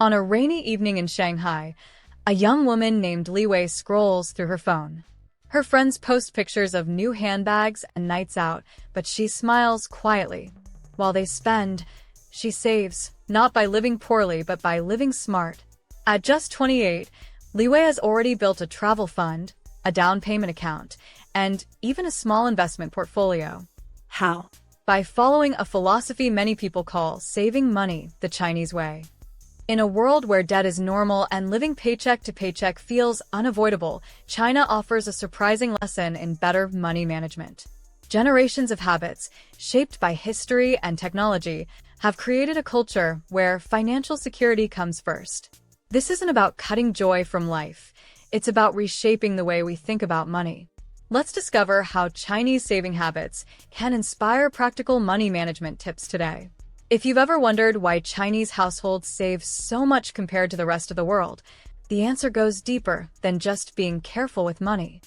On a rainy evening in Shanghai, a young woman named Li Wei scrolls through her phone. Her friends post pictures of new handbags and nights out, but she smiles quietly. While they spend, she saves, not by living poorly but by living smart. At just 28, Li Wei has already built a travel fund, a down payment account, and even a small investment portfolio. How? By following a philosophy many people call saving money the Chinese way. In a world where debt is normal and living paycheck to paycheck feels unavoidable, China offers a surprising lesson in better money management. Generations of habits, shaped by history and technology, have created a culture where financial security comes first. This isn't about cutting joy from life. It's about reshaping the way we think about money. Let's discover how Chinese saving habits can inspire practical money management tips today. If you've ever wondered why Chinese households save so much compared to the rest of the world, the answer goes deeper than just being careful with money.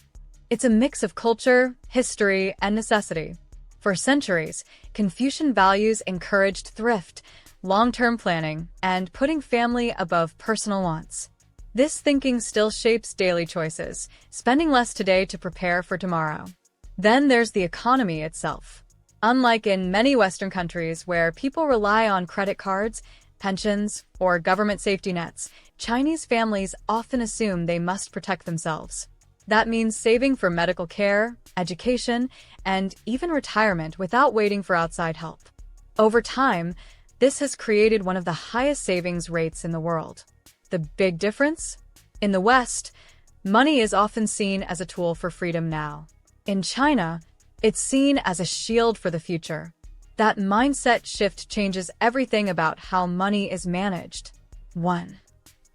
It's a mix of culture, history, and necessity. For centuries, Confucian values encouraged thrift, long-term planning, and putting family above personal wants. This thinking still shapes daily choices, spending less today to prepare for tomorrow. Then there's the economy itself. Unlike in many Western countries where people rely on credit cards, pensions, or government safety nets, Chinese families often assume they must protect themselves. That means saving for medical care, education, and even retirement without waiting for outside help. Over time, this has created one of the highest savings rates in the world. The big difference? In the West, money is often seen as a tool for freedom now. In China, it's seen as a shield for the future. That mindset shift changes everything about how money is managed. 1.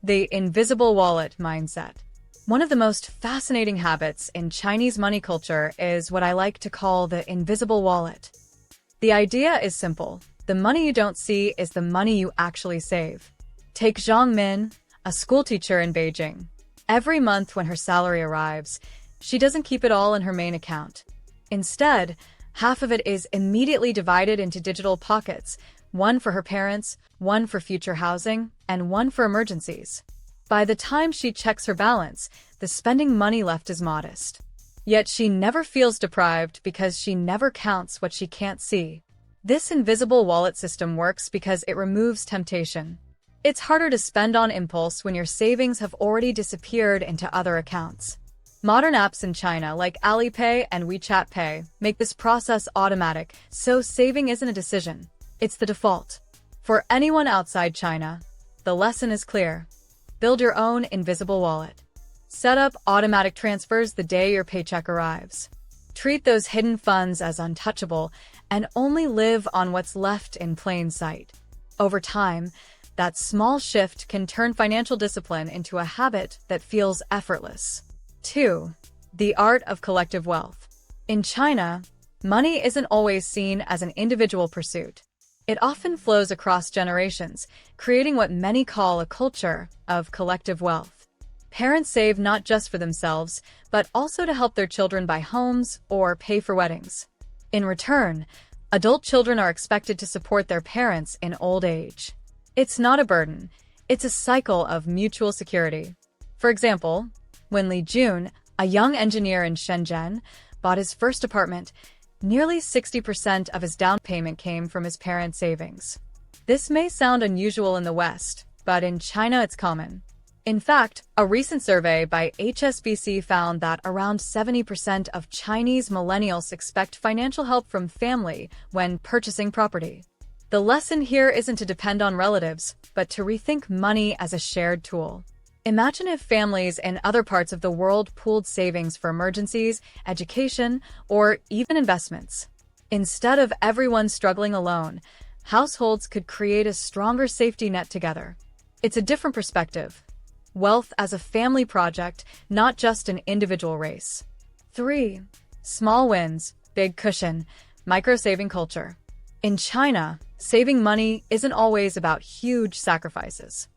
The invisible wallet mindset. One of the most fascinating habits in Chinese money culture is what I like to call the invisible wallet. The idea is simple. The money you don't see is the money you actually save. Take Zhang Min, a schoolteacher in Beijing. Every month when her salary arrives, she doesn't keep it all in her main account. Instead, half of it is immediately divided into digital pockets, one for her parents, one for future housing, and one for emergencies. By the time she checks her balance, the spending money left is modest. Yet she never feels deprived because she never counts what she can't see. This invisible wallet system works because it removes temptation. It's harder to spend on impulse when your savings have already disappeared into other accounts. Modern apps in China like Alipay and WeChat Pay make this process automatic, so saving isn't a decision. It's the default. For anyone outside China, the lesson is clear. Build your own invisible wallet. Set up automatic transfers the day your paycheck arrives. Treat those hidden funds as untouchable and only live on what's left in plain sight. Over time, that small shift can turn financial discipline into a habit that feels effortless. 2. The art of collective wealth. In China, money isn't always seen as an individual pursuit. It often flows across generations, creating what many call a culture of collective wealth. Parents save not just for themselves, but also to help their children buy homes or pay for weddings. In return, adult children are expected to support their parents in old age. It's not a burden. It's a cycle of mutual security. For example, when Li Jun, a young engineer in Shenzhen, bought his first apartment, nearly 60% of his down payment came from his parents' savings. This may sound unusual in the West, but in China it's common. In fact, a recent survey by HSBC found that around 70% of Chinese millennials expect financial help from family when purchasing property. The lesson here isn't to depend on relatives, but to rethink money as a shared tool. Imagine if families in other parts of the world pooled savings for emergencies, education, or even investments. Instead of everyone struggling alone, households could create a stronger safety net together. It's a different perspective. Wealth as a family project, not just an individual race. 3. Small wins, big cushion, micro-saving culture. In China, saving money isn't always about huge sacrifices.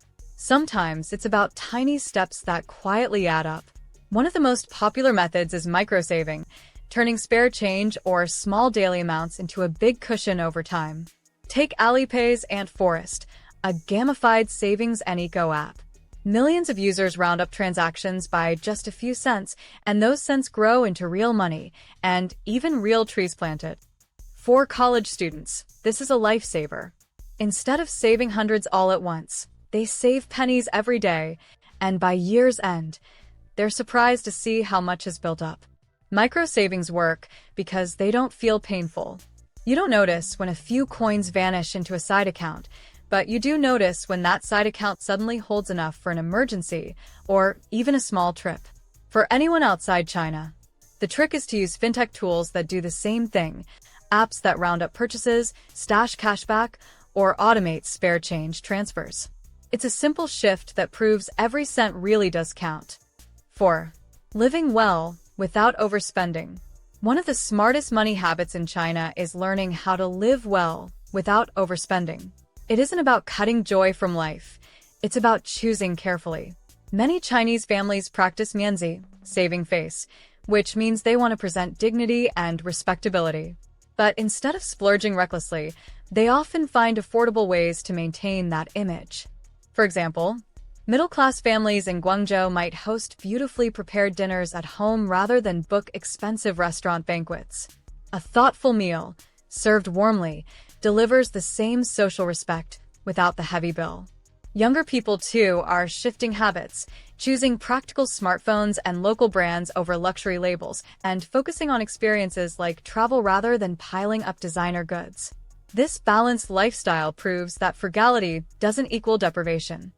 Sometimes it's about tiny steps that quietly add up. One of the most popular methods is microsaving, turning spare change or small daily amounts into a big cushion over time. Take Alipay's Ant Forest, a gamified savings and eco app. Millions of users round up transactions by just a few cents, and those cents grow into real money and even real trees planted. For college students, this is a lifesaver. Instead of saving hundreds all at once, they save pennies every day, and by year's end, they're surprised to see how much has built up. Micro savings work because they don't feel painful. You don't notice when a few coins vanish into a side account, but you do notice when that side account suddenly holds enough for an emergency or even a small trip. For anyone outside China, the trick is to use fintech tools that do the same thing, apps that round up purchases, stash cashback, or automate spare change transfers. It's a simple shift that proves every cent really does count. 4. Living well without overspending. One of the smartest money habits in China is learning how to live well without overspending. It isn't about cutting joy from life. It's about choosing carefully. Many Chinese families practice mianzi, saving face, which means they want to present dignity and respectability. But instead of splurging recklessly, they often find affordable ways to maintain that image. For example, middle-class families in Guangzhou might host beautifully prepared dinners at home rather than book expensive restaurant banquets. A thoughtful meal, served warmly, delivers the same social respect without the heavy bill. Younger people, too, are shifting habits, choosing practical smartphones and local brands over luxury labels, and focusing on experiences like travel rather than piling up designer goods. This balanced lifestyle proves that frugality doesn't equal deprivation.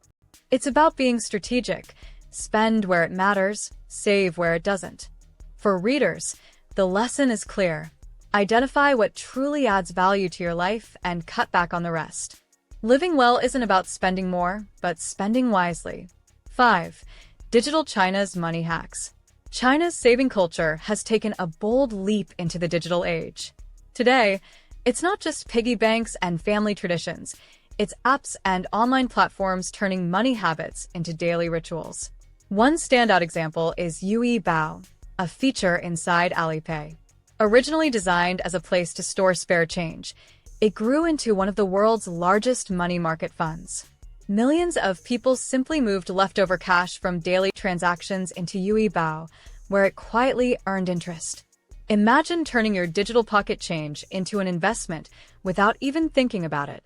It's about being strategic, spend where it matters, save where it doesn't. For readers, the lesson is clear. Identify what truly adds value to your life and cut back on the rest. Living well isn't about spending more, but spending wisely. 5. Digital China's money hacks. China's saving culture has taken a bold leap into the digital age. Today, it's not just piggy banks and family traditions. It's apps and online platforms turning money habits into daily rituals. One standout example is Yui Bao, a feature inside Alipay. Originally designed as a place to store spare change, it grew into one of the world's largest money market funds. Millions of people simply moved leftover cash from daily transactions into Yui Bao, where it quietly earned interest. Imagine turning your digital pocket change into an investment without even thinking about it.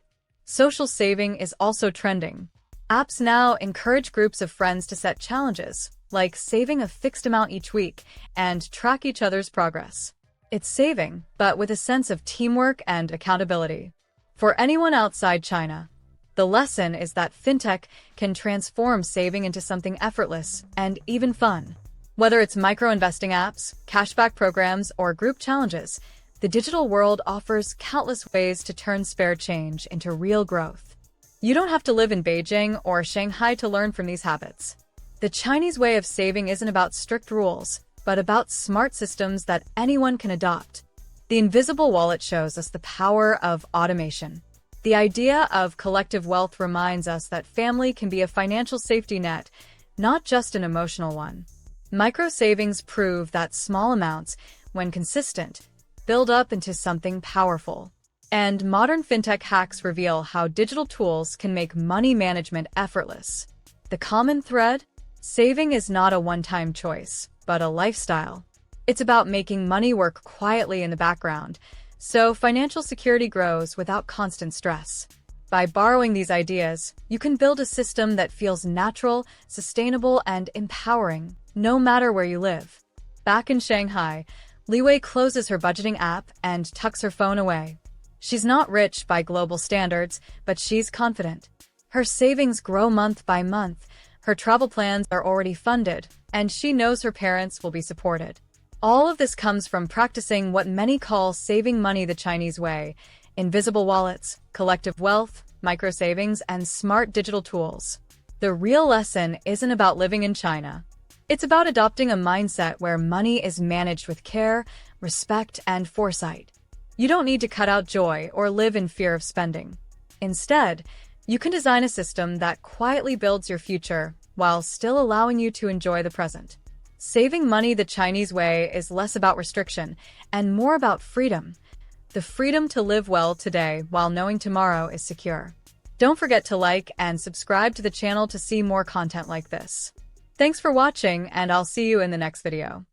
Social saving is also trending. Apps now encourage groups of friends to set challenges, like saving a fixed amount each week, and track each other's progress. It's saving, but with a sense of teamwork and accountability. For anyone outside China, the lesson is that fintech can transform saving into something effortless and even fun. Whether it's micro-investing apps, cashback programs, or group challenges, the digital world offers countless ways to turn spare change into real growth. You don't have to live in Beijing or Shanghai to learn from these habits. The Chinese way of saving isn't about strict rules, but about smart systems that anyone can adopt. The invisible wallet shows us the power of automation. The idea of collective wealth reminds us that family can be a financial safety net, not just an emotional one. Micro savings prove that small amounts, when consistent, build up into something powerful. And modern fintech hacks reveal how digital tools can make money management effortless. The common thread? Saving is not a one-time choice, but a lifestyle. It's about making money work quietly in the background, so financial security grows without constant stress. By borrowing these ideas, you can build a system that feels natural, sustainable, and empowering, no matter where you live. Back in Shanghai, Li Wei closes her budgeting app and tucks her phone away. She's not rich by global standards, but she's confident. Her savings grow month by month, her travel plans are already funded, and she knows her parents will be supported. All of this comes from practicing what many call saving money the Chinese way: invisible wallets, collective wealth, micro savings, and smart digital tools. The real lesson isn't about living in China. It's about adopting a mindset where money is managed with care, respect, and foresight. You don't need to cut out joy or live in fear of spending. Instead, you can design a system that quietly builds your future while still allowing you to enjoy the present. Saving money the Chinese way is less about restriction and more about freedom. The freedom to live well today while knowing tomorrow is secure. Don't forget to like and subscribe to the channel to see more content like this. Thanks for watching, and I'll see you in the next video.